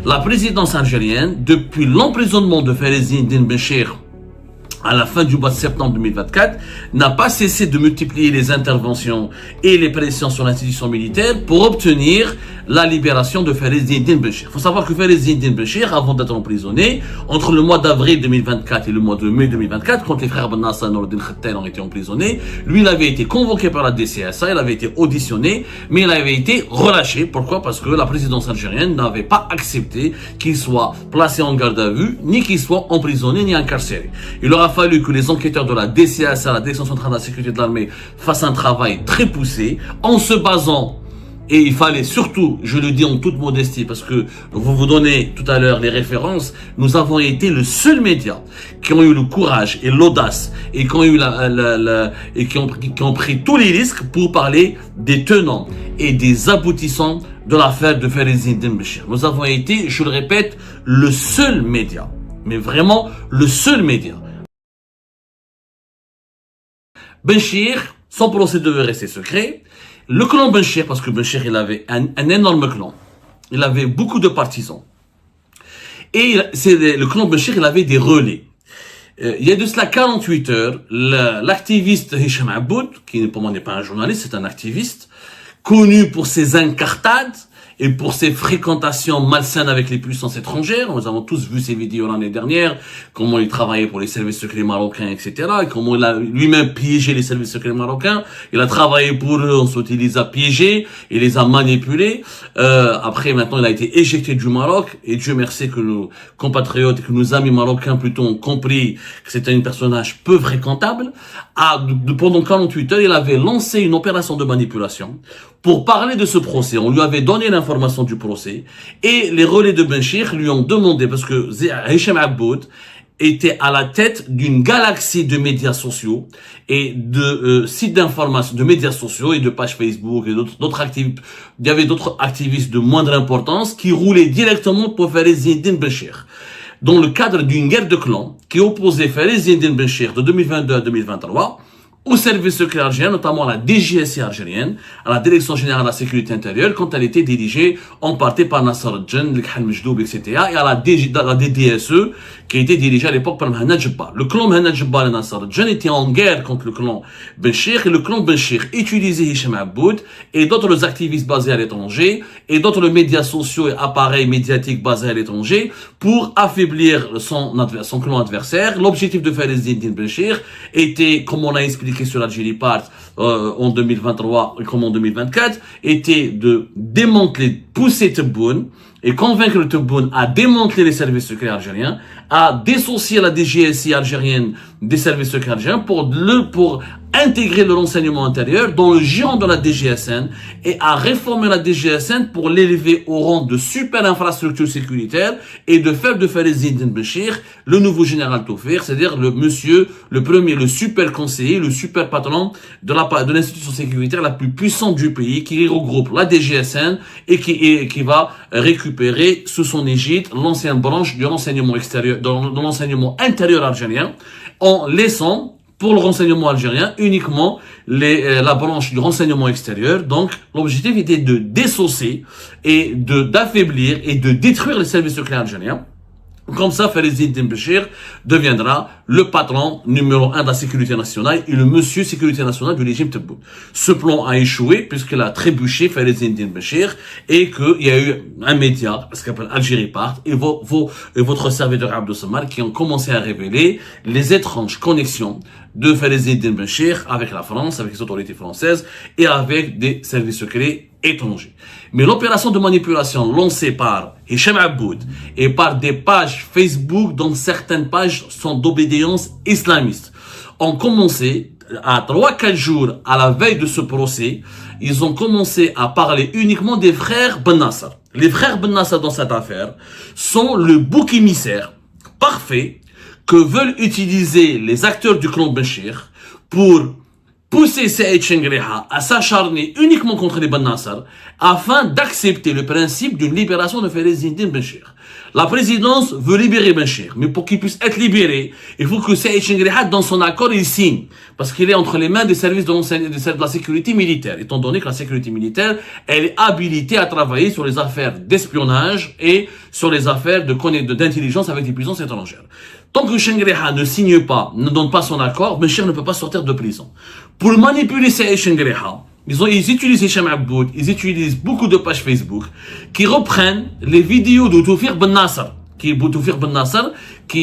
la présidence algérienne, depuis l'emprisonnement de Fayez-Eddine Benchir à la fin du mois de septembre 2024, n'a pas cessé de multiplier les interventions et les pressions sur l'institution militaire pour obtenir la libération de Fayez-Eddine Benchir. Il faut savoir que Fayez-Eddine Benchir, avant d'être emprisonné, entre le mois d'avril 2024 et le mois de mai 2024, quand les frères Ben Nasser et Nour-Eddin Khattal ont été emprisonnés, lui, il avait été convoqué par la DCSA, il avait été auditionné, mais il avait été relâché. Pourquoi? Parce que la présidence algérienne n'avait pas accepté qu'il soit placé en garde à vue, ni qu'il soit emprisonné, ni incarcéré. Il aura fallu que les enquêteurs de la DCSA, la Direction centrale de la sécurité de l'armée, fassent un travail très poussé en se basant, et il fallait surtout, je le dis en toute modestie, parce que vous donnez tout à l'heure les références, nous avons été le seul média qui ont eu le courage et l'audace et qui ont eu qui ont pris tous les risques pour parler des tenants et des aboutissants de l'affaire de Fayez-Eddine Benchir. Nous avons été, je le répète, le seul média, mais vraiment le seul média. Benchir, son procès devait rester secret. Le clan Benchir, parce que Benchir, il avait un énorme clan. Il avait beaucoup de partisans. Et le clan Benchir, il avait des relais. Il y a de cela 48 heures, l'activiste Hicham Aboud, qui pour moi n'est pas un journaliste, c'est un activiste, connu pour ses incartades et pour ses fréquentations malsaines avec les puissances étrangères. Nous avons tous vu ces vidéos l'année dernière, comment il travaillait pour les services secrets marocains, etc. Et comment il a lui-même piégé les services secrets marocains. Il a travaillé pour eux, ensuite il les a piégés, il les a manipulés. Après, maintenant, il a été éjecté du Maroc. Et Dieu merci que nos compatriotes, que nos amis marocains plutôt ont compris que c'était un personnage peu fréquentable. Pendant 48 heures, il avait lancé une opération de manipulation pour parler de ce procès. On lui avait donné l'information du procès et les relais de Benchir lui ont demandé, parce que Hicham Aboud était à la tête d'une galaxie de médias sociaux et de sites d'information, de médias sociaux et de pages Facebook et d'autres activistes. Il y avait d'autres activistes de moindre importance qui roulaient directement pour Fayez-Eddine Benchir, dans le cadre d'une guerre de clans qui opposait Fayez-Eddine Benchir de 2022 à 2023 au service secret algérien, notamment à la DGSI algérienne, à la Direction générale de la sécurité intérieure, quand elle était dirigée en partie par Nasser Djen, Likhal Mejdoub, etc., et à la DDSE, qui était dirigée à l'époque par Mohamed Jebbar. Le clan Mohamed Jebbar et Nasser Djen étaient en guerre contre le clan Benchir, et le clan Benchir utilisait Hicham Aboud et d'autres activistes basés à l'étranger, et d'autres médias sociaux et appareils médiatiques basés à l'étranger, pour affaiblir son clan adversaire. L'objectif de Fayez-Eddine Benchir était, comme on a expliqué sur l'Algérie Part en 2023 et comme en 2024, était de démanteler, pousser Tebboune et convaincre Tebboune à démanteler les services secrets algériens, à dissocier la DGSI algérienne des services secrets algériens pour intégrer le renseignement intérieur dans le giron de la DGSN et à réformer la DGSN pour l'élever au rang de super infrastructure sécuritaire et de faire de Fayez-Eddine Benchir le nouveau général Taoufir, c'est-à-dire le super conseiller, le super patron de l'institution sécuritaire la plus puissante du pays, qui regroupe la DGSN et qui va récupérer sous son égide l'ancienne branche du renseignement extérieur, de l'enseignement intérieur algérien, en laissant pour le renseignement algérien uniquement la branche du renseignement extérieur. Donc l'objectif était de désosser et d'affaiblir et de détruire les services secrets algériens. Comme ça, Fayez-Eddine Benchir deviendra le patron numéro 1 de la sécurité nationale et le monsieur sécurité nationale du régime Tebboune. Ce plan a échoué puisqu'il a trébuché Fayez-Eddine Benchir et qu'il y a eu un média, ce qu'on appelle Algérie Part, et votre serviteur Abdou Samar qui ont commencé à révéler les étranges connexions de Fayez-Eddine Benchir avec la France, avec les autorités françaises et avec des services secrets étrangers. Mais l'opération de manipulation lancée par Hicham Aboud et par des pages Facebook dont certaines pages sont d'obédience islamiste ont commencé à 3-4 jours à la veille de ce procès. Ils ont commencé à parler uniquement des frères Ben Nasser. Les frères Ben Nasser dans cette affaire sont le bouc émissaire parfait que veulent utiliser les acteurs du clan Benchir pour poussé Saïd Chengriha à s'acharner uniquement contre les Ben Nasser afin d'accepter le principe d'une libération de Fairezdine Benchir. La présidence veut libérer Benchir, mais pour qu'il puisse être libéré, il faut que Saïd Chengriha, dans son accord, il signe. Parce qu'il est entre les mains des services de la sécurité militaire, étant donné que la sécurité militaire, elle est habilitée à travailler sur les affaires d'espionnage et sur les affaires d'intelligence avec des puissances étrangères. Tant que Chengriha ne signe pas, ne donne pas son accord, Benchir ne peut pas sortir de prison. Pour manipuler Saïd Chengriha, ils utilisent Hicham Aboud, ils utilisent beaucoup de pages Facebook qui reprennent les vidéos de Toufir Ben Nasser, qui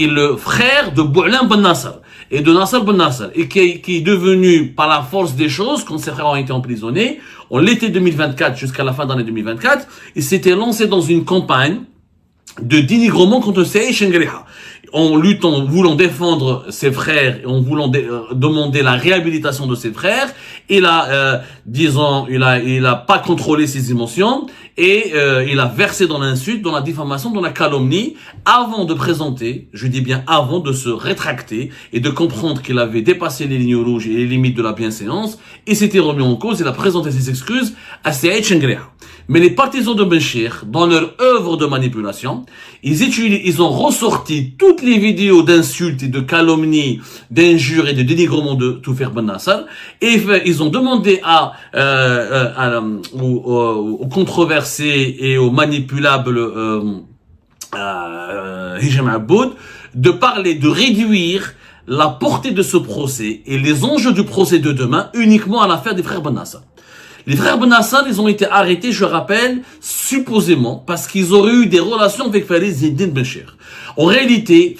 est le frère de Bou'lan Ben Nasser et de Nasser Ben Nasser, et qui est devenu, par la force des choses, quand ses frères ont été emprisonnés, en l'été 2024 jusqu'à la fin d'année 2024, il s'était lancé dans une campagne de dénigrement contre Saïd Chengriha, en luttant, voulant défendre ses frères, et en voulant demander la réhabilitation de ses frères. Il a pas contrôlé ses émotions et il a versé dans l'insulte, dans la diffamation, dans la calomnie, avant de présenter, je dis bien avant de se rétracter et de comprendre qu'il avait dépassé les lignes rouges et les limites de la bienséance, et s'était remis en cause. Il a présenté ses excuses à Saïd Chengriha. Mais les partisans de Benchir, dans leur œuvre de manipulation, ils ont ressorti toutes les vidéos d'insultes et de calomnies, d'injures et de dénigrement de Toufir Ben Nasser, et ils ont demandé aux controversés et aux manipulables Hicham Aboud de parler, de réduire la portée de ce procès et les enjeux du procès de demain uniquement à l'affaire des frères Ben Nasser. Les frères Ben Nasser, ils ont été arrêtés, je rappelle, supposément, parce qu'ils auraient eu des relations avec Fairezdine Benchir. En réalité,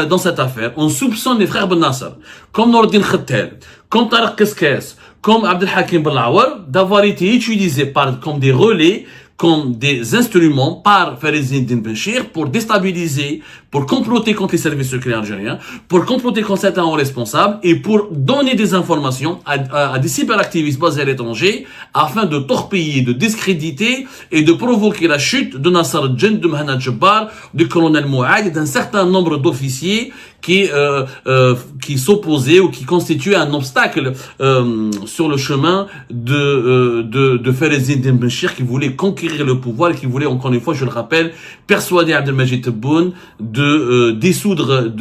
dans cette affaire, on soupçonne les frères Ben Nasser, comme Nourdine Khattel, comme Tariq Keskes, comme Abdelhakim Ben Lawar, d'avoir été utilisés comme des relais, comme des instruments par Fairezdine Benchir pour déstabiliser, pour comploter contre les services secrets algériens, pour comploter contre certains hauts responsables et pour donner des informations à des cyberactivistes basés à l'étranger afin de torpiller, de discréditer et de provoquer la chute de Nasser Djend, de Mohamed Jabbar, du colonel Mouad et d'un certain nombre d'officiers qui s'opposaient ou qui constituaient un obstacle sur le chemin de Fairezdine Benchir, qui voulait conquérir le pouvoir et qui voulait, encore une fois, je le rappelle, persuader Abdelmajid Tebboune de dissoudre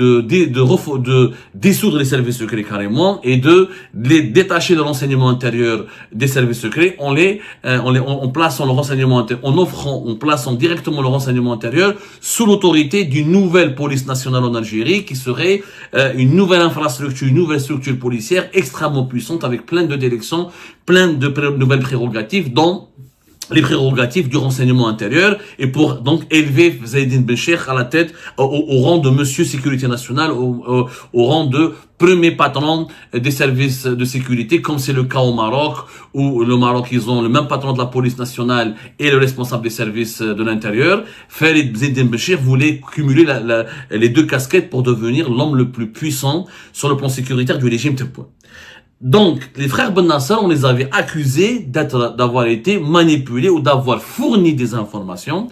les services secrets carrément et de les détacher de l'enseignement intérieur des services secrets en plaçant le renseignement intérieur, en plaçant directement le renseignement intérieur sous l'autorité d'une nouvelle police nationale en Algérie qui serait une nouvelle infrastructure, une nouvelle structure policière extrêmement puissante avec plein de directions, plein de nouvelles prérogatives, dont les prérogatives du renseignement intérieur, et pour donc élever Fairezdine Benchir à la tête, au rang de monsieur sécurité nationale, au rang de premier patron des services de sécurité, comme c'est le cas au Maroc, où le Maroc, ils ont le même patron de la police nationale et le responsable des services de l'intérieur. Fairezdine Benchir voulait cumuler les deux casquettes pour devenir l'homme le plus puissant sur le plan sécuritaire du régime Tebboune. Donc, les frères Ben Nasser, on les avait accusés d'avoir été manipulés ou d'avoir fourni des informations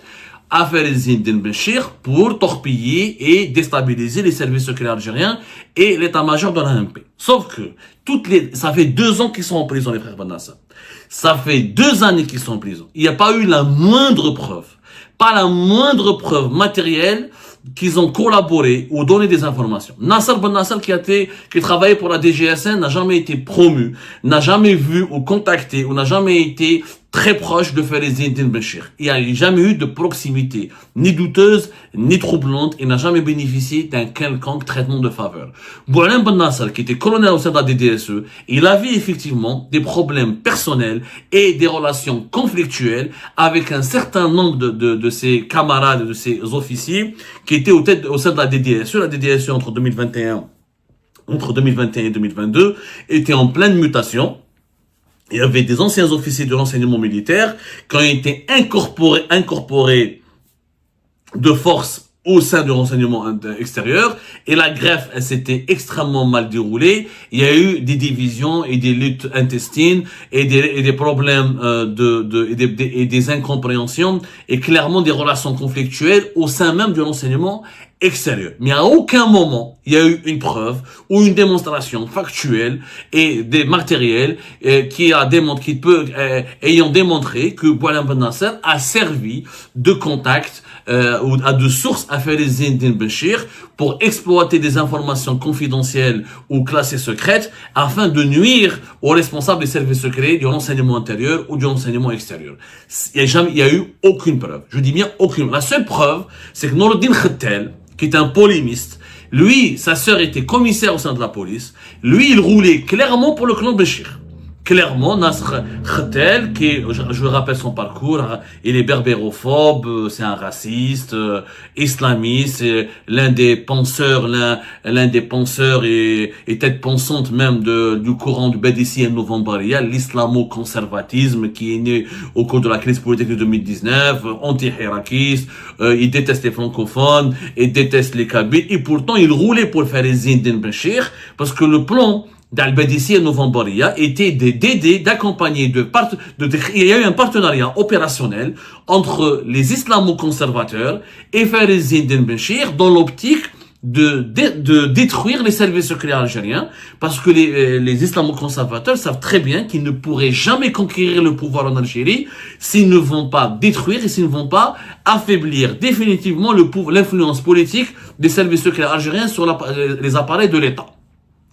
à Fairezdine Benchir pour torpiller et déstabiliser les services secrets algériens et l'état-major de l'ANP. Sauf que, ça fait 2 ans qu'ils sont en prison, les frères Ben Nasser. Ça fait 2 années qu'ils sont en prison. Il n'y a pas eu la moindre preuve, pas la moindre preuve matérielle qu'ils ont collaboré ou donné des informations. Nasser Ben Nasser, qui travaillait pour la DGSN, n'a jamais été promu, n'a jamais vu ou contacté ou n'a jamais été très proche de Fairezdine Benchir. Il n'y a jamais eu de proximité, ni douteuse, ni troublante, et n'a jamais bénéficié d'un quelconque traitement de faveur. Bou'lan Ben Nasser, qui était colonel au sein de la DDSE, il avait effectivement des problèmes personnels et des relations conflictuelles avec un certain nombre de ses camarades, de ses officiers, qui étaient au sein de la DDSE. La DDSE, entre 2021 et 2022, était en pleine mutation. Il y avait des anciens officiers de l'enseignement militaire qui ont été incorporés de force au sein du renseignement extérieur, et la greffe, elle s'était extrêmement mal déroulée. Il y a eu des divisions et des luttes intestines et des problèmes et des incompréhensions et clairement des relations conflictuelles au sein même du renseignement extérieur. Mais à aucun moment, il y a eu une preuve ou une démonstration factuelle et des matériels ayant démontré que Boualem Ben Nasser a servi de contact ou de source à Farid Eddine Benchir pour exploiter des informations confidentielles ou classées secrètes afin de nuire aux responsables des services secrets du renseignement intérieur ou du renseignement extérieur. Il y a eu aucune preuve. Je dis bien aucune. La seule preuve, c'est que Noureddin Khettel, qui est un polémiste, lui, sa sœur était commissaire au sein de la police, lui, il roulait clairement pour le clan Benchir. Clairement, Nasr Khettel, je rappelle son parcours, il est berbérophobe, c'est un raciste, islamiste, c'est l'un des penseurs et tête pensante même du courant du BDC et Novembaria, l'islamo-conservatisme qui est né au cours de la crise politique de 2019, anti-hirakiste, il déteste les francophones, il déteste les kabyles, et pourtant il roulait pour faire Eddine Benchir, parce que le plan d'Al-Badissi et Novembaria était d'aider, d'accompagner, il y a eu un partenariat opérationnel entre les islamo-conservateurs et Farid Eddine Benchir dans l'optique de détruire les services secrets algériens, parce que les islamo-conservateurs savent très bien qu'ils ne pourraient jamais conquérir le pouvoir en Algérie s'ils ne vont pas détruire et s'ils ne vont pas affaiblir définitivement l'influence politique des services secrets algériens sur les appareils de l'État.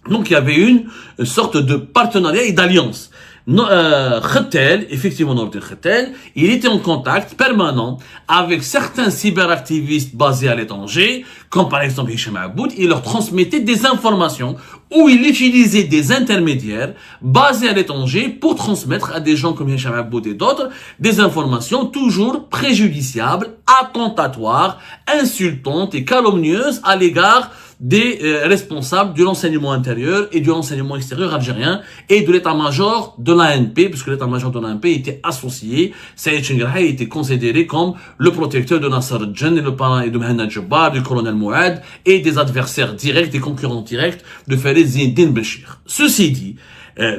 Donc il y avait une sorte de partenariat et d'alliance. Khettel, effectivement Noureddin Khettel, il était en contact permanent avec certains cyberactivistes basés à l'étranger, comme par exemple Hicham Aboud, il leur transmettait des informations où il utilisait des intermédiaires basés à l'étranger pour transmettre à des gens comme Hicham Aboud et d'autres des informations toujours préjudiciables, attentatoires, insultantes et calomnieuses à l'égard des responsables du renseignement intérieur et du renseignement extérieur algérien et de l'état-major de l'ANP, puisque l'état-major de l'ANP était associé. Saïd Chengrahi était considéré comme le protecteur de Nasser Djen et le parrain et de Mohamed Jabbar, du colonel Mouad et des adversaires directs, des concurrents directs de Farid Eddine Benchir. Ceci dit,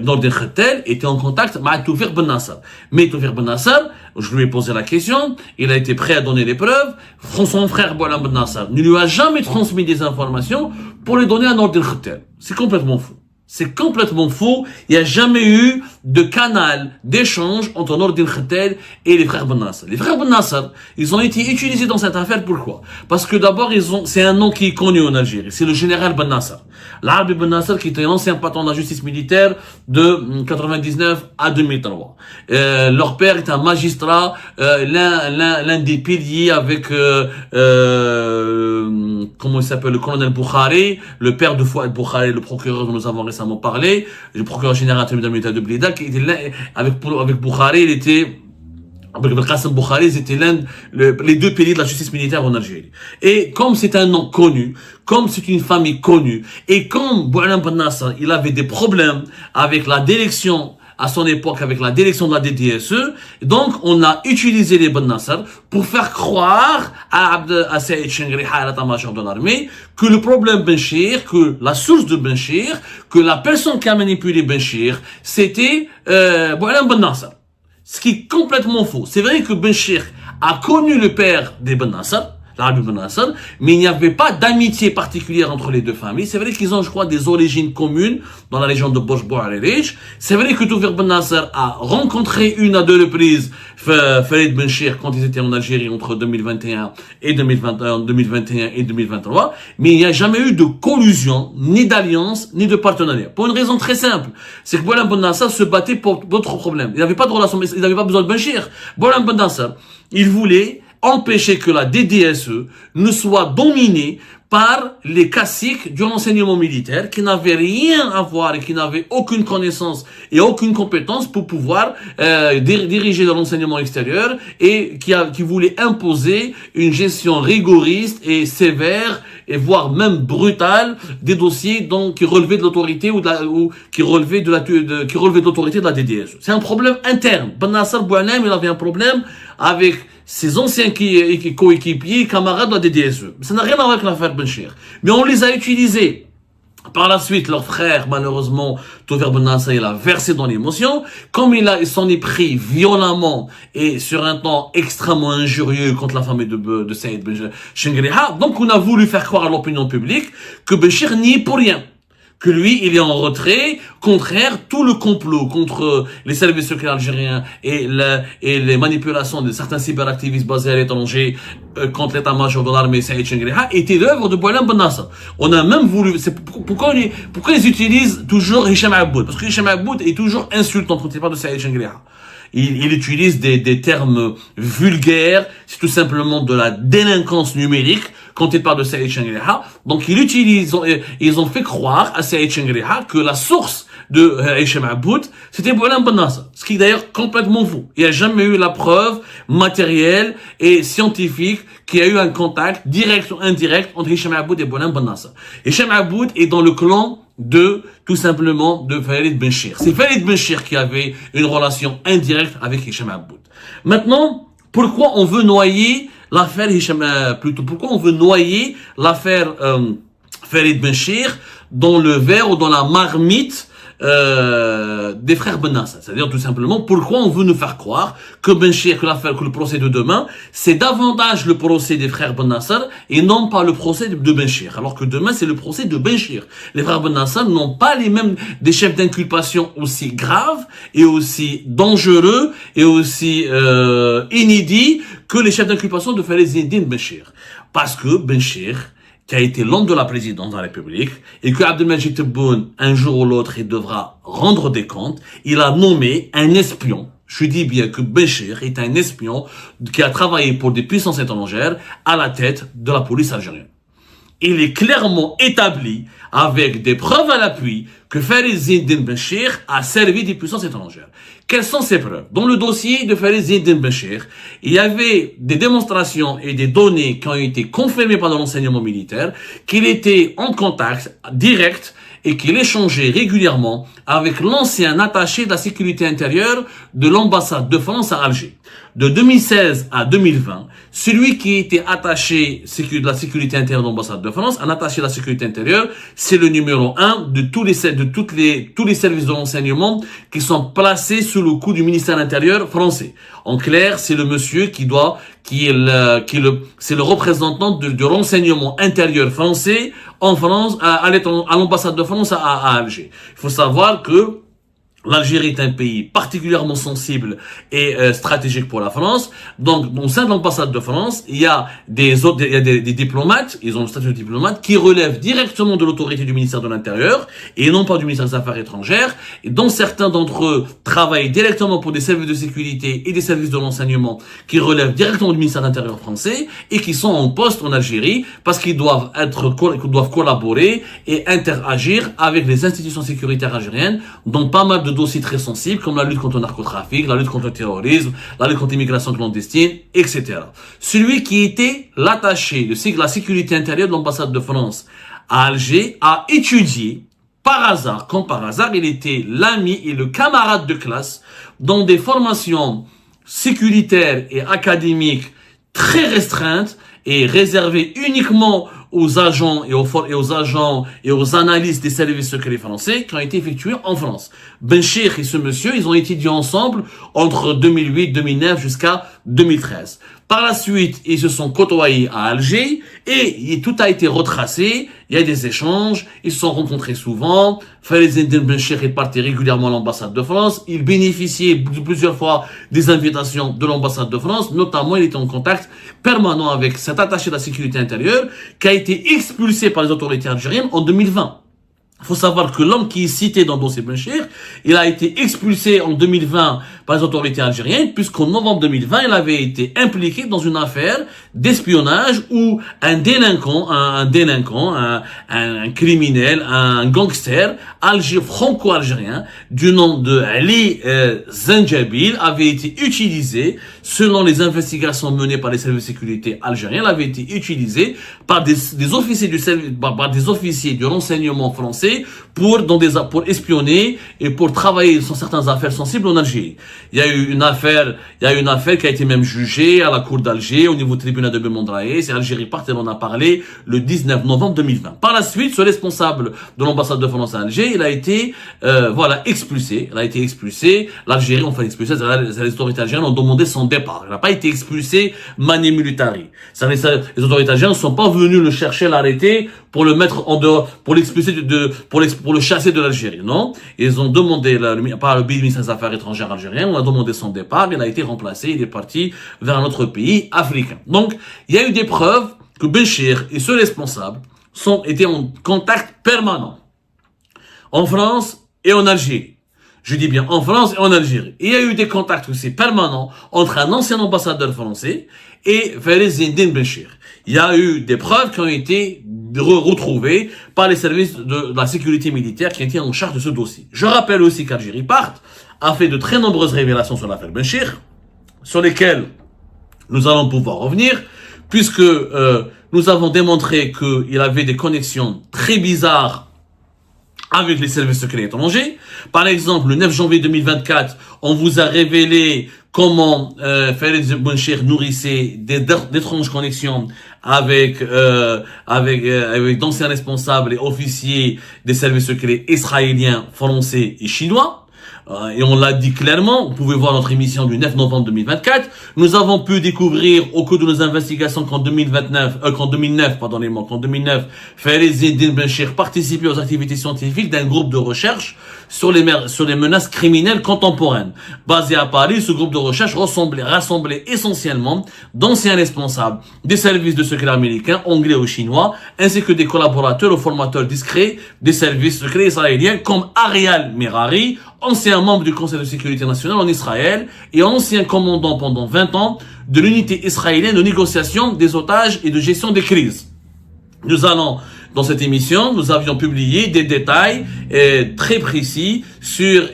Noureddin Khettel était en contact avec Toufiq Ben Nasser. Mais Toufiq Ben Nasser, je lui ai posé la question, il a été prêt à donner les preuves. Son frère Boualem Ben Nasser ne lui a jamais transmis des informations pour les donner à Noureddin Khettel. C'est complètement faux. C'est complètement faux. Il n'y a jamais eu de canal d'échange entre Noureddin Khettel et les frères Ben Nasser. Les frères Ben Nasser, ils ont été utilisés dans cette affaire. Pourquoi? Parce que d'abord, c'est un nom qui est connu en Algérie. C'est le général Ben Nasser. L'Arabi Ben Nasser, qui était un ancien patron de la justice militaire de 99 à 2003. Leur père est un magistrat, l'un des piliers avec, comment il s'appelle, le colonel Boukhari, le père de Fouad Boukhari, le procureur dont nous avons récemment parlé, le procureur général de l'État de Blida, qui était là, avec Boukhari, avec Qassem Boukhari, ils étaient les deux piliers de la justice militaire en Algérie. Et comme c'est un nom connu, comme c'est une famille connue, et comme Boualem Ben Nasser, il avait des problèmes avec la direction, à son époque, avec la direction de la DDSE, donc on a utilisé les Ben Nasser pour faire croire à Saïd Chengrahi, à l'état-major de l'armée, que le problème Benchir, que la source de Benchir, que la personne qui a manipulé Benchir, c'était Boualem Ben Nasser. Ce qui est complètement faux. C'est vrai que Benchir a connu le père des Ben Nasser, l'Arabi Ben Nasser, mais il n'y avait pas d'amitié particulière entre les deux familles. C'est vrai qu'ils ont, je crois, des origines communes dans la région de Borj-Bouarirish. C'est vrai que Toufiq Ben Nasser a rencontré une à deux reprises Farid Benchir quand ils étaient en Algérie entre 2021 et 2023, mais il n'y a jamais eu de collusion, ni d'alliance, ni de partenariat. Pour une raison très simple, c'est que Boualem Ben Nasser se battait pour d'autres problèmes. Il n'avait pas de relation, il n'avait pas besoin de Benchir. Boualem Ben Nasser, il voulait empêcher que la DDSE ne soit dominée par les caciques du renseignement militaire qui n'avaient rien à voir et qui n'avaient aucune connaissance et aucune compétence pour pouvoir diriger le renseignement extérieur et qui voulaient imposer une gestion rigoriste et sévère et voire même brutale des dossiers donc qui relevaient de l'autorité qui relevaient de l'autorité de la DDSE. C'est un problème interne. Ben Nasser Boualem, il avait un problème avec ses anciens coéquipiers, camarades de la DDSE. Ça n'a rien à voir avec l'affaire Benchir. Mais on les a utilisés. Par la suite, leur frère, malheureusement, Taufer Ben Nasser, il a versé dans l'émotion. Comme il s'en est pris violemment et sur un temps extrêmement injurieux contre la famille de Saïd Ben Chengriha, donc on a voulu faire croire à l'opinion publique que Benchir n'y est pour rien. Que lui, il est en retrait, contraire tout le complot contre les services secrets algériens et les manipulations de certains cyberactivistes basés à l'étranger contre l'état-major de l'armée Saïd Chengriha était l'œuvre de Boualem Ben Nasser. On a même voulu, pourquoi ils utilisent toujours Hicham Aboud? Parce que Hicham Aboud est toujours insultant quand il parle de Saïd Chengriha. Il utilise des termes vulgaires, c'est tout simplement de la délinquance numérique quand il parle de Saïd Chengriha. Donc ils ont fait croire à Saïd Chengriha que la source de Hicham Aboud, c'était Boualem Ben Nasser. Ce qui est d'ailleurs complètement faux. Il n'y a jamais eu la preuve matérielle et scientifique qu'il y a eu un contact direct ou indirect entre Hicham Aboud et Boualem Ben Nasser. Hicham Aboud est dans le clan tout simplement, de Walid Benchir. C'est Walid Benchir qui avait une relation indirecte avec Hicham Aboud. Maintenant, pourquoi on veut noyer l'affaire pourquoi on veut noyer l'affaire Walid Benchir dans le verre ou dans la marmite des frères Ben Nasser. C'est-à-dire tout simplement pourquoi on veut nous faire croire que Benchir, que le procès de demain, c'est davantage le procès des frères Ben Nasser et non pas le procès de Benchir. Alors que demain, c'est le procès de Benchir. Les frères Ben Nasser n'ont pas les mêmes des chefs d'inculpation aussi graves et aussi dangereux et aussi inédits que les chefs d'inculpation de Farid Zindine Benchir. Parce que Benchir, qui a été l'homme de la présidence de la République, et que Abdelmajid Tebboune, un jour ou l'autre, il devra rendre des comptes, il a nommé un espion. Je dis bien que Benchir est un espion qui a travaillé pour des puissances étrangères à la tête de la police algérienne. Il est clairement établi, avec des preuves à l'appui, que Farid Zindine Benchir a servi des puissances étrangères. Quelles sont ces preuves? Dans le dossier de Farid Zindine Benchir, il y avait des démonstrations et des données qui ont été confirmées par l'enseignement militaire, qu'il était en contact direct et qu'il échangeait régulièrement avec l'ancien attaché de la sécurité intérieure de l'ambassade de France à Alger. De 2016 à 2020, celui qui était attaché de la sécurité intérieure de l'ambassade de France, un attaché de la sécurité intérieure, c'est le numéro 1 de tous les services de renseignement qui sont placés sous le coup du ministère de l'Intérieur français. En clair, c'est le monsieur c'est le représentant du renseignement intérieur français en France, à l'ambassade de France à Alger. Il faut savoir que l'Algérie est un pays particulièrement sensible et stratégique pour la France. Donc, au sein de l'ambassade de France, il y a des diplomates, ils ont le statut de diplomate, qui relèvent directement de l'autorité du ministère de l'Intérieur et non pas du ministère des Affaires étrangères, et dont certains d'entre eux travaillent directement pour des services de sécurité et des services de renseignement qui relèvent directement du ministère de l'Intérieur français et qui sont en poste en Algérie parce qu'ils doivent collaborer et interagir avec les institutions sécuritaires algériennes, dont pas mal de dossiers très sensibles comme la lutte contre le narcotrafic, la lutte contre le terrorisme, la lutte contre l'immigration clandestine, etc. Celui qui était l'attaché de la sécurité intérieure de l'ambassade de France à Alger a étudié, par hasard, comme par hasard, il était l'ami et le camarade de classe dans des formations sécuritaires et académiques très restreintes et réservées uniquement aux agents et aux analystes des services secrets français qui ont été effectués en France. Benchir et ce monsieur, ils ont étudié ensemble entre 2008, 2009 jusqu'à 2013. Par la suite, ils se sont côtoyés à Alger et tout a été retracé. Il y a des échanges, ils se sont rencontrés souvent. Farid Zindine Benchir est parti régulièrement à l'ambassade de France. Il bénéficiait plusieurs fois des invitations de l'ambassade de France. Notamment, il était en contact permanent avec cet attaché de la sécurité intérieure qui a été expulsé par les autorités algériennes en 2020. Il faut savoir que l'homme qui est cité dans le dossier Benchir, il a été expulsé en 2020 par les autorités algériennes, puisqu'en novembre 2020, il avait été impliqué dans une affaire d'espionnage où un criminel, un gangster franco-algérien du nom de Ali Zenjabil avait été utilisé, selon les investigations menées par les services de sécurité algériens, il avait été utilisé par des officiers du renseignement français pour espionner et pour travailler sur certaines affaires sensibles en Algérie. Il y a eu une affaire qui a été même jugée à la cour d'Alger, au niveau tribunal de Bemondraé. C'est Algérie Part, et on en a parlé le 19 novembre 2020. Par la suite, ce responsable de l'ambassade de France à Alger, il a été, expulsé. Il a été expulsé. L'Algérie, enfin expulsé, les autorités algériennes ont demandé son départ. Il n'a pas été expulsé mani militari. Les autorités algériennes ne sont pas venues le chercher, l'arrêter, pour le mettre en dehors, pour l'expulser pour le chasser de l'Algérie, non? Ils ont demandé, par le ministère des Affaires étrangères algérien, on a demandé son départ, il a été remplacé, il est parti vers un autre pays africain. Donc, il y a eu des preuves que Benchir et ceux responsables étaient en contact permanent. En France et en Algérie. Je dis bien en France et en Algérie. Il y a eu des contacts aussi permanents entre un ancien ambassadeur français et Farid Zindine Benchir. Il y a eu des preuves qui ont été retrouvées par les services de la sécurité militaire qui étaient en charge de ce dossier. Je rappelle aussi qu'Algérie Part a fait de très nombreuses révélations sur l'affaire Benchir, sur lesquelles nous allons pouvoir revenir, puisque nous avons démontré qu'il avait des connexions très bizarres avec les services secrets étrangers. Par exemple, le 9 janvier 2024, on vous a révélé comment Farid Benchir nourrissait d'étranges connexions avec d'anciens responsables et officiers des services secrets israéliens, français et chinois. Et on l'a dit clairement, vous pouvez voir notre émission du 9 novembre 2024. Nous avons pu découvrir au cours de nos investigations qu'en 2009, Farid Zindine Benchir participait aux activités scientifiques d'un groupe de recherche sur les menaces criminelles contemporaines. Basé à Paris, ce groupe de recherche rassemblait essentiellement d'anciens responsables des services de secret américains, anglais ou chinois, ainsi que des collaborateurs ou formateurs discrets des services secrets israéliens comme Ariel Merari, ancien membre du Conseil de sécurité nationale en Israël et ancien commandant pendant 20 ans de l'unité israélienne de négociation des otages et de gestion des crises. Dans cette émission, nous avions publié des détails très précis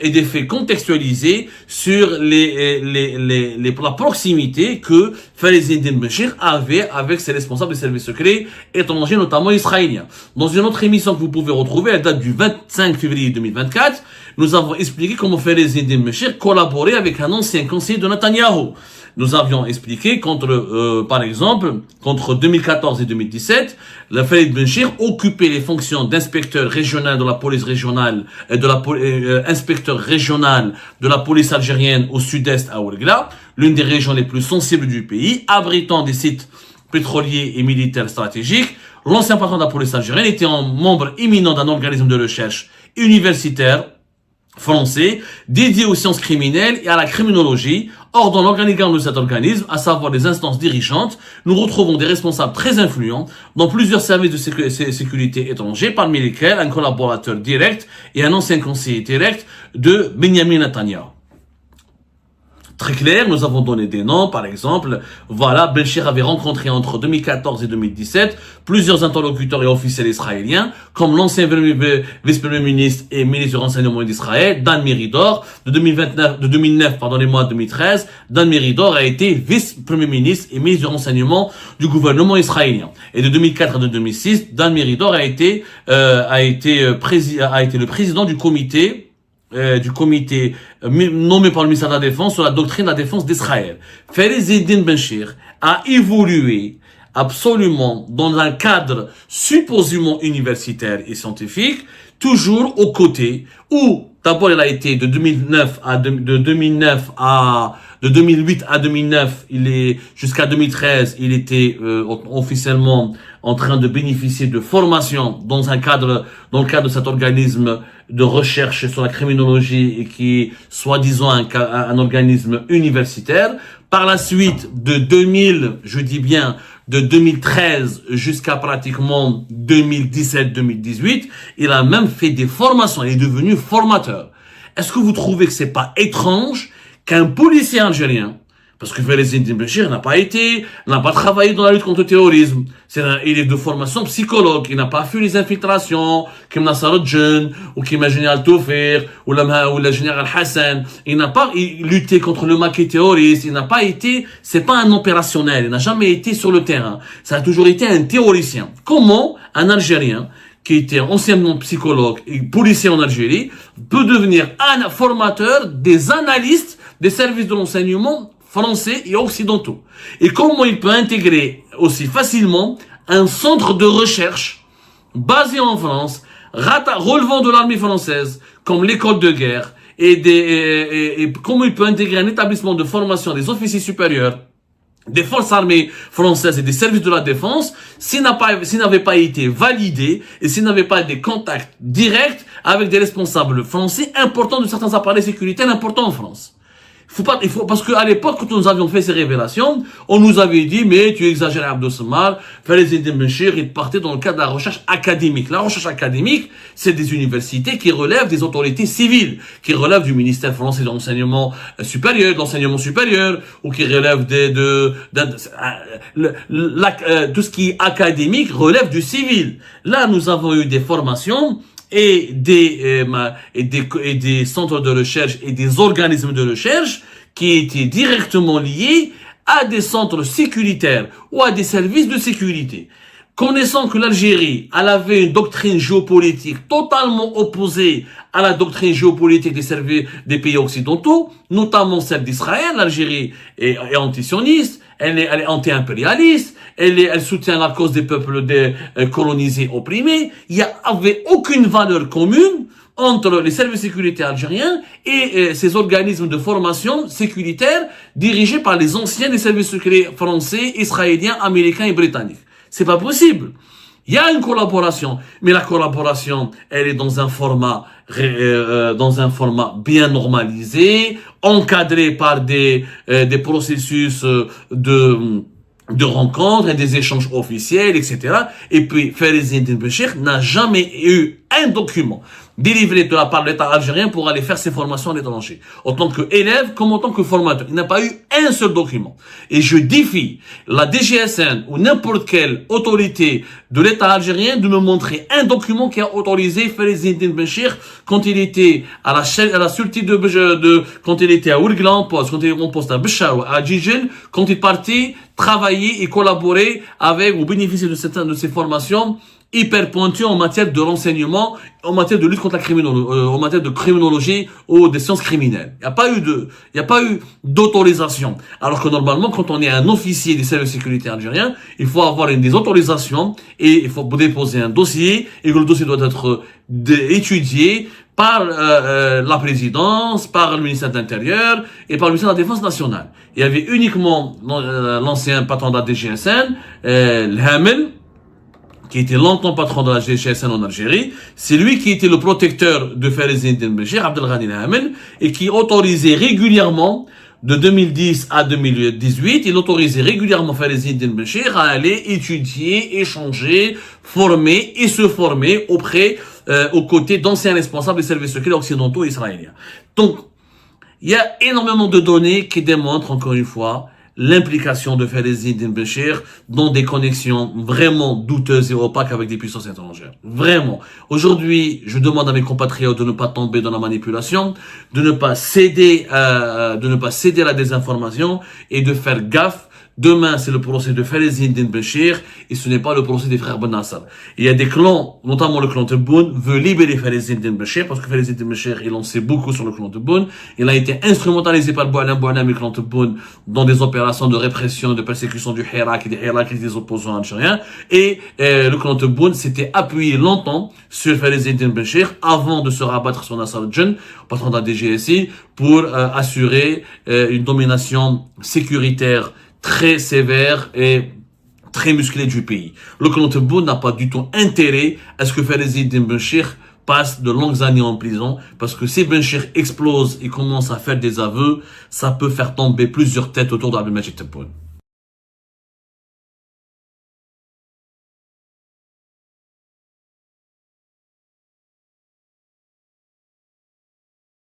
et des faits contextualisés sur la proximité que Farid Zindine Benchir avait avec ses responsables des services secrets étrangers, notamment israéliens. Dans une autre émission que vous pouvez retrouver, elle date du 25 février 2024, nous avons expliqué comment Farid Zindine Benchir collaborait avec un ancien conseiller de Netanyahou. Nous avions expliqué par exemple, contre 2014 et 2017, le Farid Benchir occupait les fonctions d'inspecteur régional de la police régionale et inspecteur régional de la police algérienne au sud-est à Ouargla, l'une des régions les plus sensibles du pays, abritant des sites pétroliers et militaires stratégiques. L'ancien patron de la police algérienne était un membre éminent d'un organisme de recherche universitaire français, dédié aux sciences criminelles et à la criminologie. Or, dans l'organigramme de cet organisme, à savoir les instances dirigeantes, nous retrouvons des responsables très influents dans plusieurs services de sécurité étrangers, parmi lesquels un collaborateur direct et un ancien conseiller direct de Benjamin Netanyahu. Très clair, nous avons donné des noms, par exemple, Benchir avait rencontré entre 2014 et 2017 plusieurs interlocuteurs et officiels israéliens, comme l'ancien vice-premier ministre et ministre du renseignement d'Israël, Dan Meridor, de 2009 à 2013, Dan Meridor a été vice-premier ministre et ministre du renseignement du gouvernement israélien. Et de 2004 à 2006, Dan Meridor a été le président du comité nommé par le ministère de la Défense sur la doctrine de la défense d'Israël. Farid Zindine Benchir a évolué absolument dans un cadre supposément universitaire et scientifique, toujours aux côtés où d'abord il a été de 2008 à 2009, jusqu'à 2013, il était officiellement en train de bénéficier de formation dans le cadre de cet organisme de recherche sur la criminologie et qui est soi-disant un organisme universitaire. Par la suite, de 2013 jusqu'à pratiquement 2017-2018, il a même fait des formations, il est devenu formateur. Est-ce que vous trouvez que c'est pas étrange qu'un policier algérien, parce que Farid Zindine Benchir n'a pas travaillé dans la lutte contre le terrorisme. Il est de formation psychologue. Il n'a pas fait les infiltrations, comme Nassar al-Jun, ou comme le général Toufir, ou le général Hassan. Il n'a pas lutté contre le maquis terroriste. C'est pas un opérationnel. Il n'a jamais été sur le terrain. Ça a toujours été un théoricien. Comment un Algérien, qui était anciennement psychologue et policier en Algérie, peut devenir un formateur des analystes des services de renseignement français et occidentaux. Et comment il peut intégrer aussi facilement un centre de recherche basé en France, relevant de l'armée française, comme l'école de guerre, et comment il peut intégrer un établissement de formation des officiers supérieurs des forces armées françaises et des services de la défense, s'il n'avait pas été validé et s'il n'avait pas des contacts directs avec des responsables français importants de certains appareils sécuritaires importants en France. Parce qu'à l'époque, quand nous avions fait ces révélations, on nous avait dit, mais tu exagères, Abdou Samar, Falaise Eddine Benchir, il partait dans le cadre de la recherche académique. La recherche académique, c'est des universités qui relèvent des autorités civiles, qui relèvent du ministère français de l'enseignement supérieur, de l'enseignement supérieur, ou qui relèvent tout ce qui est académique relève du civil. Là, nous avons eu des formations et des centres de recherche et des organismes de recherche qui étaient directement liés à des centres sécuritaires ou à des services de sécurité. Connaissant que l'Algérie, elle avait une doctrine géopolitique totalement opposée à la doctrine géopolitique des services des pays occidentaux, notamment celle d'Israël, l'Algérie est antisioniste, elle est anti-impérialiste, elle soutient la cause des peuples colonisés, opprimés. Il n'y avait aucune valeur commune entre les services sécuritaires algériens et ces organismes de formation sécuritaire dirigés par les anciens des services secrets français, israéliens, américains et britanniques. C'est pas possible. Il y a une collaboration, mais la collaboration, elle est dans un format bien normalisé, encadré par des processus de rencontres et des échanges officiels, etc. Et puis, Falaise Eddine Benchir n'a jamais eu un document délivré de la part de l'État algérien pour aller faire ses formations à l'étranger. En tant qu'élève comme en tant que formateur. Il n'a pas eu un seul document. Et je défie la DGSN ou n'importe quelle autorité de l'État algérien de me montrer un document qui a autorisé Falaise Eddine Benchir quand il était à la sûreté quand il était à Ouargla en poste, quand il était en poste à Béchar, à Djidjel, quand il partait travailler et collaborer avec ou bénéficier de ces formations hyper pointues en matière de renseignement, en matière de lutte contre la en matière de criminologie ou des sciences criminelles. Il n'y a pas eu d'autorisation. Alors que normalement, quand on est un officier des services de sécurité algériens, il faut avoir des autorisations et il faut déposer un dossier et que le dossier doit être étudié par la présidence, par le ministère de l'Intérieur et par le ministère de la Défense nationale. Il y avait uniquement l'ancien patron de la DGSN, Hamel, qui était longtemps patron de la DGSN en Algérie. C'est lui qui était le protecteur de Falaise Eddine Benchir, Abdelghani Hamel, et qui autorisait régulièrement, de 2010 à 2018, il autorisait régulièrement Falaise Eddine Benchir à aller étudier, échanger, former et se former aux côtés d'anciens responsables des services secrets occidentaux et israéliens. Donc, il y a énormément de données qui démontrent, encore une fois, l'implication de Falaise Eddine Benchir dans des connexions vraiment douteuses et opaques avec des puissances étrangères. Vraiment. Aujourd'hui, je demande à mes compatriotes de ne pas tomber dans la manipulation, de ne pas céder à la désinformation et de faire gaffe. Demain, c'est le procès de Falaise Eddine Benchir et ce n'est pas le procès des frères Ben Nasser. Il y a des clans, notamment le clan Tebboune, veut libérer Falaise Eddine Benchir parce que Falaise Eddine Benchir, il en sait beaucoup sur le clan Tebboune. Il a été instrumentalisé par Boualem et le clan Tebboune dans des opérations de répression, de persécution du Hirak et des opposants algériens. Et le clan Tebboune s'était appuyé longtemps sur Falaise Eddine Benchir avant de se rabattre sur Nasser Djen, patron de la DGSI, pour assurer une domination sécuritaire très sévère et très musclée du pays. Le clan Tebboune n'a pas du tout intérêt à ce que Falaise Eddine Benchir passe de longues années en prison, parce que si Benchir explose et commence à faire des aveux, ça peut faire tomber plusieurs têtes autour d'Abdelmajid Tebboune.